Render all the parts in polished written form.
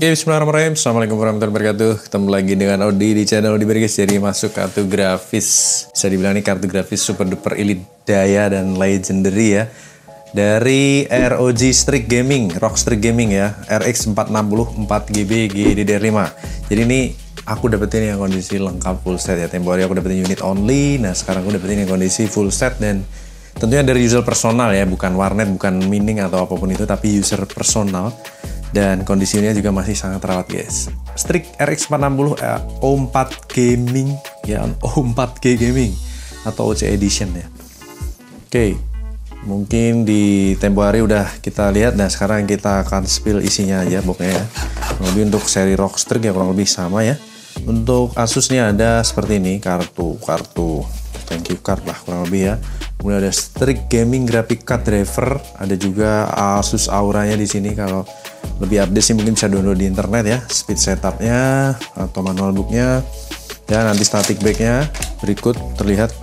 Oke, bismillahirrahmanirrahim. Assalamualaikum warahmatullahi wabarakatuh. Ketemu lagi dengan Audi di channel Audi guys. Jadi masuk kartu grafis, bisa dibilang ini kartu grafis super duper elite daya dan legendary ya. Dari ROG Strix Gaming, ROG Strix Gaming ya, RX 460 4GB GDDR5. Jadi ini aku dapetin yang kondisi lengkap full set ya. Tempo hari aku dapetin unit only. Nah sekarang aku dapetin yang kondisi full set dan tentunya dari user personal ya, bukan warnet, bukan mining atau apapun itu, tapi user personal. Dan kondisinya juga masih sangat rawat guys. Strix RX 460 O4 Gaming ya, O4G Gaming atau OC Edition ya. Oke, mungkin di tempo hari udah kita lihat. Nah sekarang kita akan spill isinya aja pokoknya ya. Lebih untuk seri ROG Strix ya kurang lebih sama ya. Untuk Asusnya ada seperti ini, kartu thank you card lah kurang lebih ya. Kemudian ada Strix Gaming Graphic Card Driver, ada juga Asus Auranya di sini. Kalau lebih update sih mungkin bisa download di internet ya, speed setupnya atau manual booknya, dan nanti static backnya. Berikut terlihat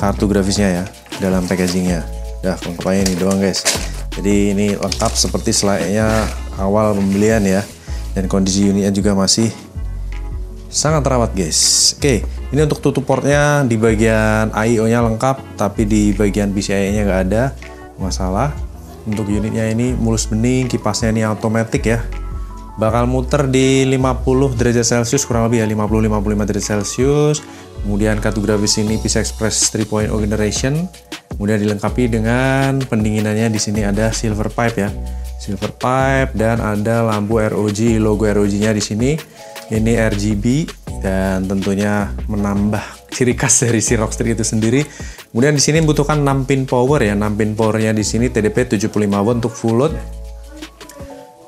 kartu grafisnya ya dalam packagingnya. Udah lengkap aja ini doang guys. Jadi ini lengkap seperti selayaknya awal pembelian ya, dan kondisi unitnya juga masih sangat rawat guys. Oke, ini untuk tutup portnya di bagian I/O nya lengkap, tapi di bagian PCIe nya nggak ada masalah. Untuk unitnya ini mulus bening, kipasnya ini automatic ya, bakal muter di 50 derajat Celcius kurang lebih ya, 50-55 derajat Celcius. Kemudian kartu grafis ini PCI Express 3.0 generation. Kemudian dilengkapi dengan pendinginannya, di sini ada silver pipe ya, silver pipe, dan ada lampu ROG, logo ROG-nya di sini. Ini RGB dan tentunya menambah ciri khas dari si ROG Strix itu sendiri. Kemudian di sini membutuhkan 6 pin power ya, 6 pin powernya di sini TDP 75 watt untuk full load.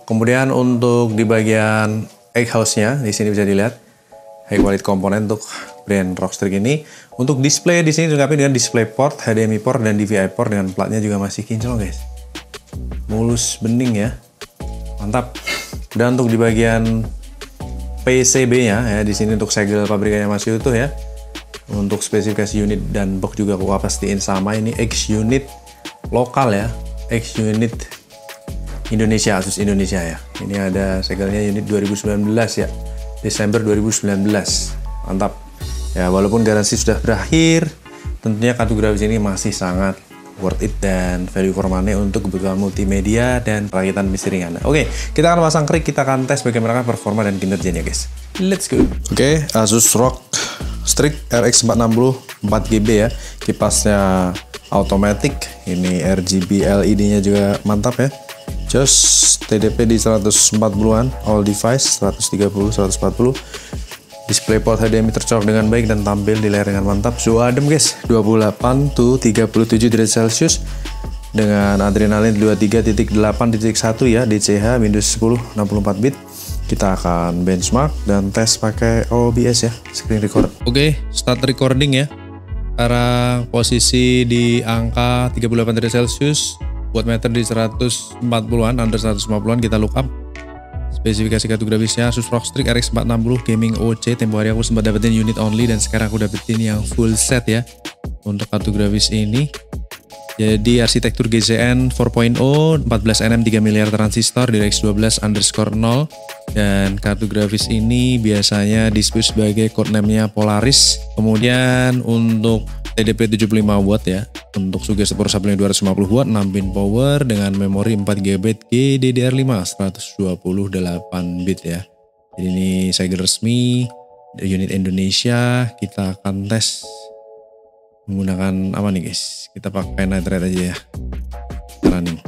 Kemudian untuk di bagian egg house-nya di sini bisa dilihat high quality komponen untuk brand ROG Strix ini. Untuk display di sini dilengkapi dengan display port, HDMI port, dan DVI port dengan platnya juga masih kinclong guys. Mulus bening ya, mantap. Dan untuk di bagian PCB-nya ya, di sini untuk segel pabrikannya masih utuh ya. Untuk spesifikasi unit dan box juga aku pastiin sama. Ini X unit lokal ya, X unit Indonesia, Asus Indonesia ya. Ini ada segelnya unit 2019 ya, Desember 2019. Mantap ya, walaupun garansi sudah berakhir, tentunya kartu grafis ini masih sangat worth it dan value for money untuk kebutuhan multimedia dan perakitan misteri Anda. Oke, kita akan pasang krik, kita akan tes bagaimana performa dan kinerjanya guys. Let's go. Oke, Asus ROG Strix RX 460 4GB ya, kipasnya automatic, ini RGB LED-nya juga mantap ya. Just TDP di 140-an, all device 130 140. Display port HDMI tercolok dengan baik dan tampil di layar dengan mantap. Suhu adem guys, 28 to 37 derajat Celcius dengan adrenalin 23.8.1 ya, DCH Windows 10 64 bit. Kita akan benchmark dan tes pakai OBS ya, screen record. Oke, start recording ya. Sekarang posisi di angka 38 derajat Celcius, wattmeter di 140-an, under 150-an. Kita look up. Spesifikasi kartu grafisnya Asus ROG Strix RX 460 Gaming OC. Tempo hari aku sempat dapetin unit only dan sekarang aku dapetin yang full set ya untuk kartu grafis ini. Jadi arsitektur GZN 4.0, 14nm 3 miliar transistor, DirectX 12_0, dan kartu grafis ini biasanya disebut sebagai codename-nya Polaris. Kemudian untuk TDP 75 watt ya, untuk suggestive power supply 250 watt, 6 pin power dengan memori 4GB GDDR5 128 bit ya. Jadi ini segel resmi dari unit Indonesia. Kita akan tes menggunakan apa nih guys, kita pakai night rate aja ya, running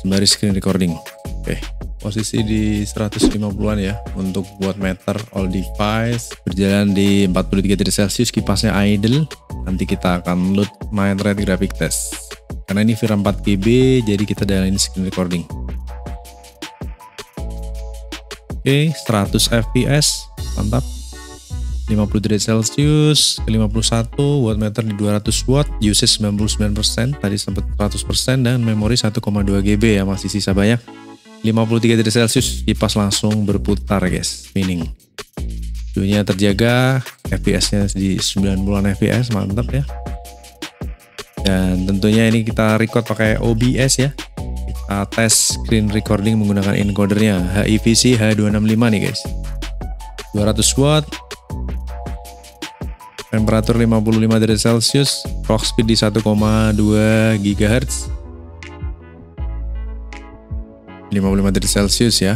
sembari screen recording. Oke, posisi di 150-an ya untuk wattmeter, all device berjalan di 43 derajat Celcius, kipasnya idle. Nanti kita akan load night rate graphic test karena ini VRAM 4GB, jadi kita jalanin screen recording. Oke, 100 fps mantap, 50 derajat Celcius ke 51, wattmeter di 200 watt, usage 99%, tadi sempat 100%, dan memori 1,2GB ya, masih sisa banyak. 53 derajat Celcius, kipas langsung berputar guys, spinning. Suhunya terjaga, FPS-nya di 90-an FPS, mantap ya. Dan tentunya ini kita record pakai OBS ya. Kita tes screen recording menggunakan encodernya HIVC H265 nih guys. 200 watt. Temperatur 55 derajat Celcius, clock speed di 1,2 GHz. 55 derajat Celcius ya.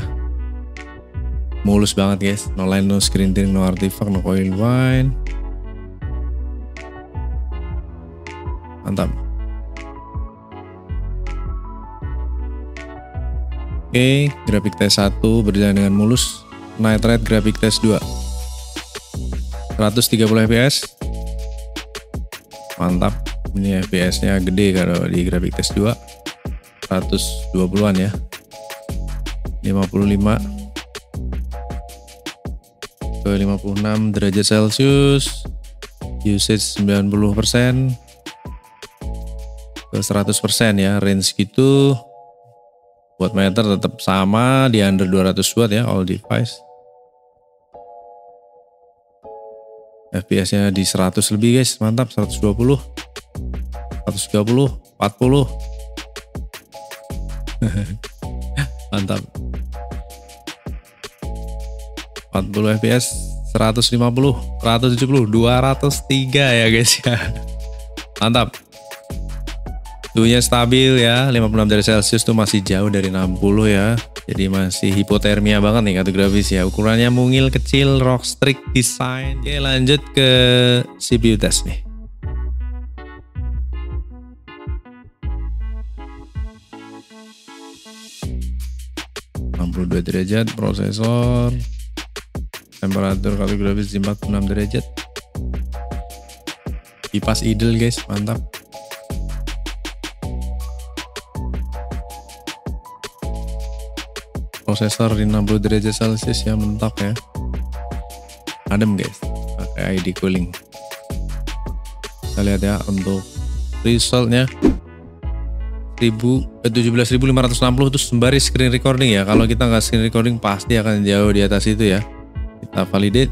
Mulus banget guys. No line, no screen tearing, no artifact, no coil wind. Mantap. Oke, grafik test 1 berjalan dengan mulus. Night rate grafik test 2. 130 fps. Mantap. Ini fps-nya gede kalau di grafik test 2. 120-an ya. 55 ke 56 derajat Celcius. Usage 90% ke 100% ya. Range gitu. Wattmeter tetap sama di under 200 watt ya, all device. FPS-nya di 100 lebih guys, mantap. 120, 130, 40. Mantap. 40 FPS, 150, 170, 203 ya guys ya. Mantap. Suhunya stabil ya, 56 derajat Celcius tuh masih jauh dari 60 ya. Jadi masih hipotermia banget nih kartu grafis ya. Ukurannya mungil, kecil, Rockstrix design. Oke, lanjut ke CPU test nih. derajat prosesor. Temperatur kartu grafis di 46 derajat. Kipas idle guys, mantap. Prosesor di 60 derajat Celcius ya, mentok ya. Adem guys, pakai ID cooling. Kita lihat ya untuk resultnya. 17.560 itu sembari screen recording ya. Kalau kita nggak screen recording pasti akan jauh di atas itu ya. Kita validate.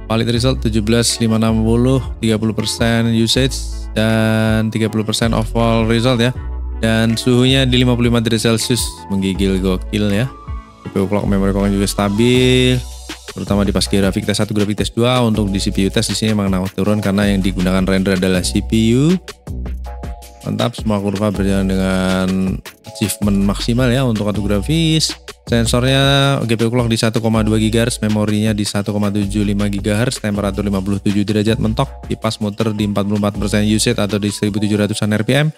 Valid result 17.560, 30% usage dan 30% overall result ya. Dan suhunya di 55 derajat Celcius, menggigil gokil ya. CPU clock, memory clock juga stabil, terutama di pas grafik test 1, grafik test 2. Untuk di CPU test di sini emang naik turun karena yang digunakan render adalah CPU. Mantap, semua kurva berjalan dengan achievement maksimal ya untuk kartu grafis. Sensornya GPU clock di 1,2 GHz, memorinya di 1,75 GHz, temperatur 57 derajat mentok, kipas muter di 44% usage atau di 1700-an RPM.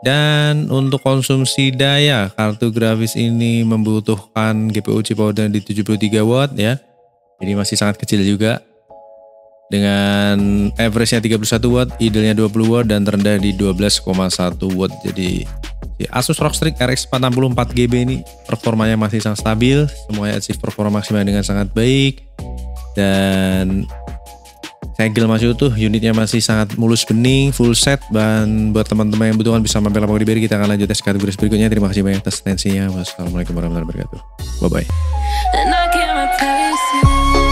Dan untuk konsumsi daya, kartu grafis ini membutuhkan GPU chip power di 73 watt ya. Jadi masih sangat kecil juga. Dengan average-nya 31 watt, idle-nya 20 watt dan terendah di 12,1 watt. Jadi Asus ROG Strix RX 460 4GB ini performanya masih sangat stabil. Semuanya achieve performa maksimal dengan sangat baik. Dan segel masih utuh, unitnya masih sangat mulus bening, full set. Dan buat teman-teman yang butuhkan bisa mampir lapor di BRI. Kita akan lanjut tes kategori berikutnya. Terima kasih banyak atas atensinya. Wassalamualaikum warahmatullahi wabarakatuh. Bye bye.